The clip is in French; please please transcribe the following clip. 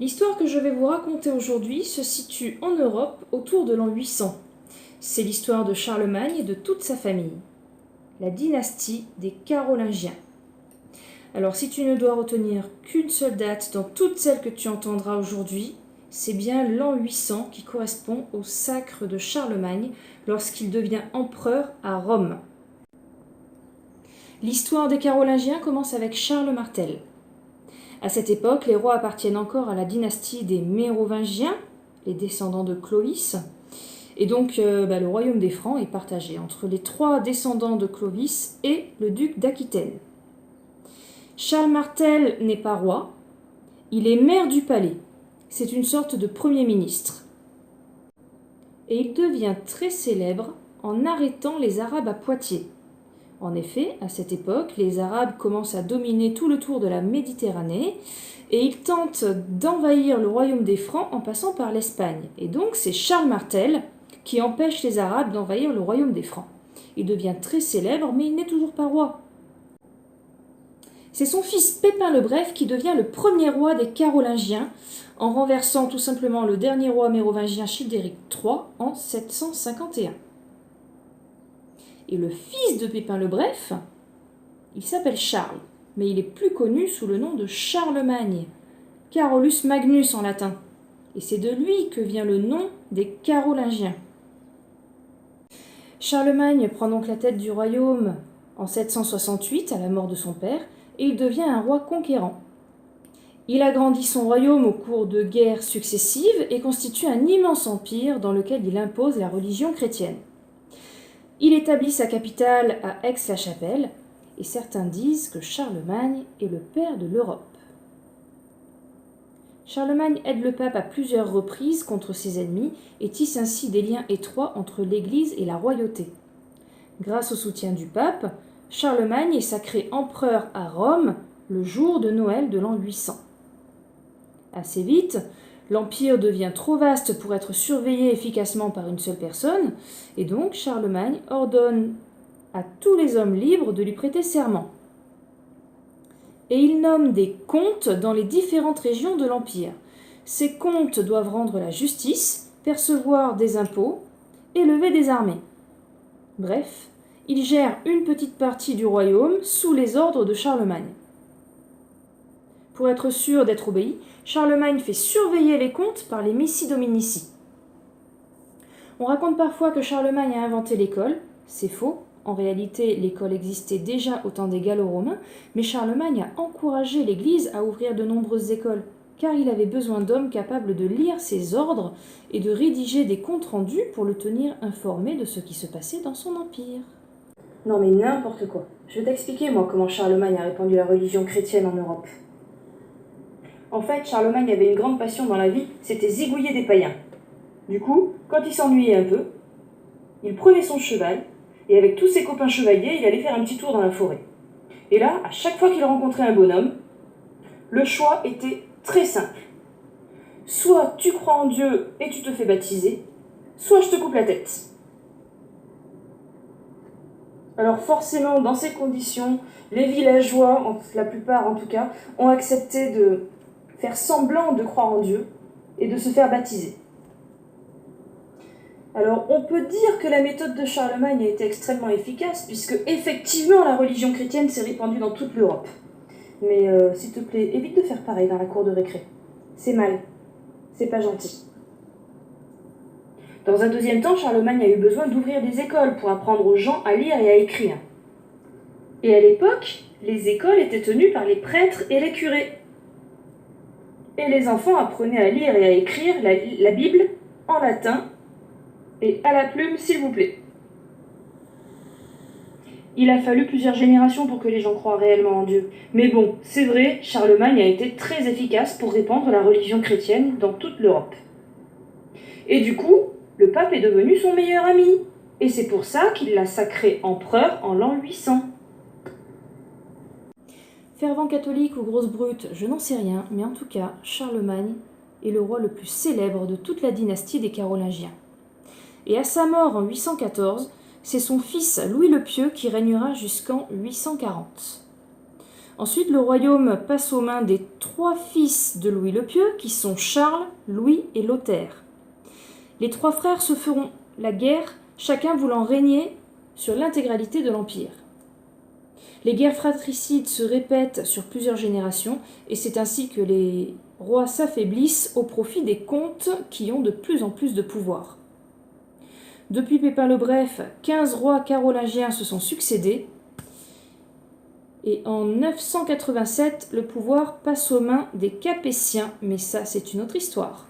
L'histoire que je vais vous raconter aujourd'hui se situe en Europe autour de l'an 800. C'est l'histoire de Charlemagne et de toute sa famille, la dynastie des Carolingiens. Alors si tu ne dois retenir qu'une seule date dans toutes celles que tu entendras aujourd'hui, c'est bien l'an 800 qui correspond au sacre de Charlemagne lorsqu'il devient empereur à Rome. L'histoire des Carolingiens commence avec Charles Martel. À cette époque, les rois appartiennent encore à la dynastie des Mérovingiens, les descendants de Clovis. Et donc, le royaume des Francs est partagé entre les trois descendants de Clovis et le duc d'Aquitaine. Charles Martel n'est pas roi, il est maire du palais. C'est une sorte de premier ministre. Et il devient très célèbre en arrêtant les Arabes à Poitiers. En effet, à cette époque, les Arabes commencent à dominer tout le tour de la Méditerranée et ils tentent d'envahir le royaume des Francs en passant par l'Espagne. Et donc, c'est Charles Martel qui empêche les Arabes d'envahir le royaume des Francs. Il devient très célèbre, mais il n'est toujours pas roi. C'est son fils Pépin le Bref qui devient le premier roi des Carolingiens en renversant tout simplement le dernier roi mérovingien Childéric III en 751. Et le fils de Pépin le Bref, il s'appelle Charles, mais il est plus connu sous le nom de Charlemagne, Carolus Magnus en latin. Et c'est de lui que vient le nom des Carolingiens. Charlemagne prend donc la tête du royaume en 768 à la mort de son père, et il devient un roi conquérant. Il agrandit son royaume au cours de guerres successives et constitue un immense empire dans lequel il impose la religion chrétienne. Il établit sa capitale à Aix-la-Chapelle, et certains disent que Charlemagne est le père de l'Europe. Charlemagne aide le pape à plusieurs reprises contre ses ennemis et tisse ainsi des liens étroits entre l'Église et la royauté. Grâce au soutien du pape, Charlemagne est sacré empereur à Rome le jour de Noël de l'an 800. Assez vite, l'empire devient trop vaste pour être surveillé efficacement par une seule personne, et donc Charlemagne ordonne à tous les hommes libres de lui prêter serment. Et il nomme des comtes dans les différentes régions de l'empire. Ces comtes doivent rendre la justice, percevoir des impôts et lever des armées. Bref, il gère une petite partie du royaume sous les ordres de Charlemagne. Pour être sûr d'être obéi, Charlemagne fait surveiller les comtes par les missi dominici. On raconte parfois que Charlemagne a inventé l'école, c'est faux. En réalité, l'école existait déjà au temps des Gallo-Romains, mais Charlemagne a encouragé l'Église à ouvrir de nombreuses écoles, car il avait besoin d'hommes capables de lire ses ordres et de rédiger des comptes rendus pour le tenir informé de ce qui se passait dans son empire. Non mais n'importe quoi. Je vais t'expliquer moi comment Charlemagne a répandu la religion chrétienne en Europe. En fait, Charlemagne avait une grande passion dans la vie, c'était zigouiller des païens. Du coup, quand il s'ennuyait un peu, il prenait son cheval, et avec tous ses copains chevaliers, il allait faire un petit tour dans la forêt. Et là, à chaque fois qu'il rencontrait un bonhomme, le choix était très simple. Soit tu crois en Dieu et tu te fais baptiser, soit je te coupe la tête. Alors forcément, dans ces conditions, les villageois, la plupart en tout cas, ont accepté de faire semblant de croire en Dieu et de se faire baptiser. Alors, on peut dire que la méthode de Charlemagne a été extrêmement efficace, puisque effectivement la religion chrétienne s'est répandue dans toute l'Europe. Mais s'il te plaît, évite de faire pareil dans la cour de récré. C'est mal. C'est pas gentil. Dans un deuxième temps, Charlemagne a eu besoin d'ouvrir des écoles pour apprendre aux gens à lire et à écrire. Et à l'époque, les écoles étaient tenues par les prêtres et les curés. Et les enfants apprenaient à lire et à écrire la Bible en latin, et à la plume, s'il vous plaît. Il a fallu plusieurs générations pour que les gens croient réellement en Dieu. Mais bon, c'est vrai, Charlemagne a été très efficace pour répandre la religion chrétienne dans toute l'Europe. Et du coup, le pape est devenu son meilleur ami. Et c'est pour ça qu'il l'a sacré empereur en l'an 800. Fervent catholique ou grosse brute, je n'en sais rien, mais en tout cas, Charlemagne est le roi le plus célèbre de toute la dynastie des Carolingiens. Et à sa mort en 814, c'est son fils Louis le Pieux qui régnera jusqu'en 840. Ensuite, le royaume passe aux mains des 3 fils de Louis le Pieux, qui sont Charles, Louis et Lothaire. Les 3 frères se feront la guerre, chacun voulant régner sur l'intégralité de l'Empire. Les guerres fratricides se répètent sur plusieurs générations, et c'est ainsi que les rois s'affaiblissent au profit des comtes qui ont de plus en plus de pouvoir. Depuis Pépin le Bref, 15 rois carolingiens se sont succédés, et en 987, le pouvoir passe aux mains des Capétiens, mais ça c'est une autre histoire.